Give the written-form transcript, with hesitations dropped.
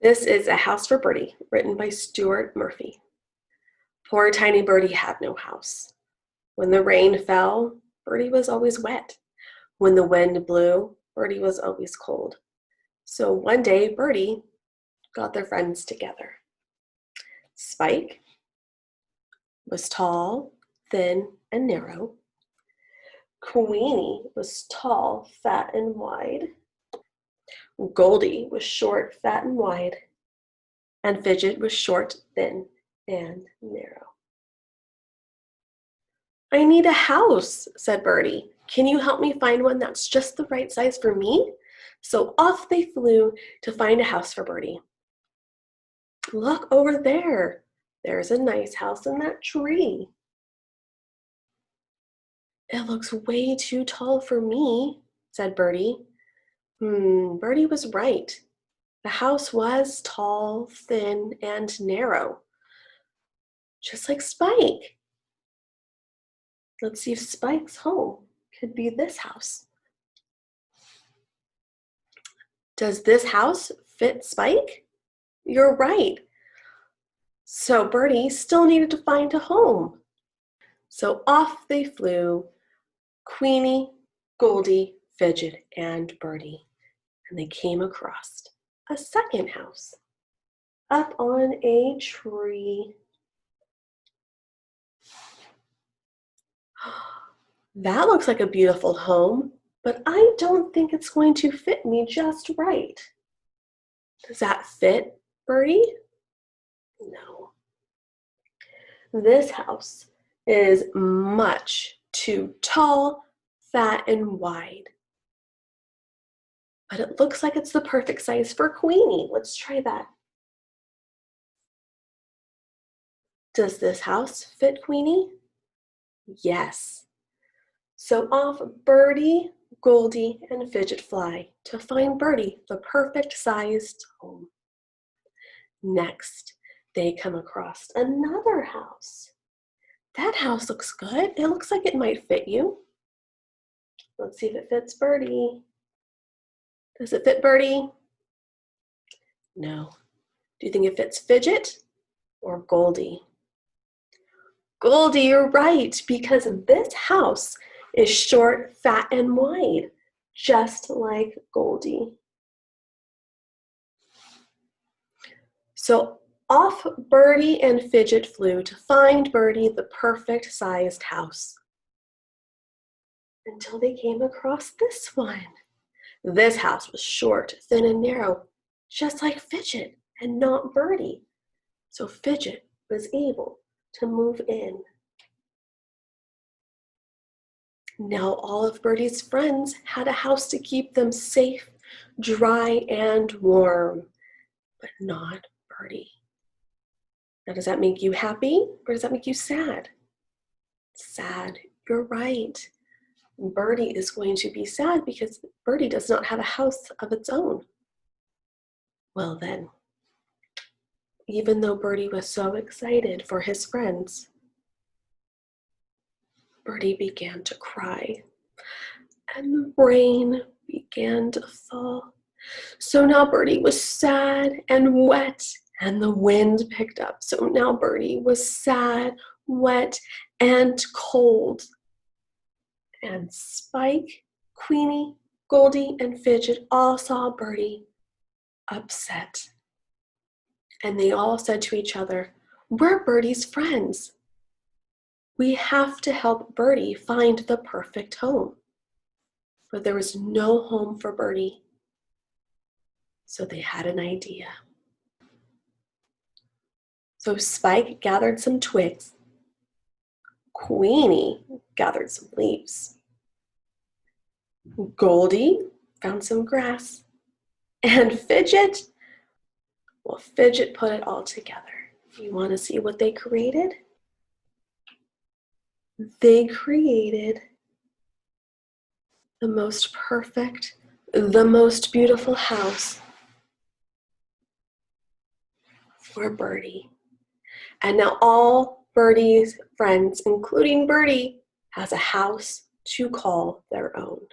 This is A House for Birdie, written by Stuart Murphy. Poor tiny Birdie had no house. When the rain fell, Birdie was always wet. When the wind blew, Birdie was always cold. So one day, Birdie got their friends together. Spike was tall, thin, and narrow. Queenie was tall, fat, and wide. Goldie was short, fat, and wide. And Fidget was short, thin, and narrow. I need a house, said Birdie. Can you help me find one that's just the right size for me? So off they flew to find a house for Birdie. Look over there. There's a nice house in that tree. It looks way too tall for me, said Birdie. Birdie was right. The house was tall, thin, and narrow, just like Spike. Let's see if Spike's home could be this house. Does this house fit Spike? You're right. So Birdie still needed to find a home. So off they flew, Queenie, Goldie, Fidget, and Birdie. And they came across a second house up on a tree. That looks like a beautiful home, but I don't think it's going to fit me just right. Does that fit, Birdie? No. This house is much too tall, fat, and wide. But it looks like it's the perfect size for Queenie. Let's try that. Does this house fit Queenie? Yes. So off Birdie, Goldie, and Fidget fly to find Birdie the perfect sized home. Next, they come across another house. That house looks good. It looks like it might fit you. Let's see if it fits Birdie. Does it fit Birdie? No. Do you think it fits Fidget or Goldie? Goldie, you're right, because this house is short, fat, and wide, just like Goldie. So off Birdie and Fidget flew to find Birdie the perfect sized house. Until they came across this one. This house was short, thin, and narrow, just like Fidget and not Birdie. So Fidget was able to move in. Now all of Birdie's friends had a house to keep them safe, dry, and warm, but not Birdie. Now, does that make you happy or does that make you sad? Sad, you're right. Birdie is going to be sad because Birdie does not have a house of its own. Well then, even though Birdie was so excited for his friends, Birdie began to cry, and the rain began to fall. So now Birdie was sad and wet, and the wind picked up. So now Birdie was sad, wet, and cold. And Spike, Queenie, Goldie, and Fidget all saw Birdie upset. And they all said to each other, "We're Birdie's friends. We have to help Birdie find the perfect home." But there was no home for Birdie. So they had an idea. So Spike gathered some twigs. Queenie gathered some leaves. Goldie found some grass. And Fidget, well, Fidget put it all together. You want to see what they created? They created the most perfect, the most beautiful house for Birdie. And now all Birdie's friends, including Birdie, has a house to call their own.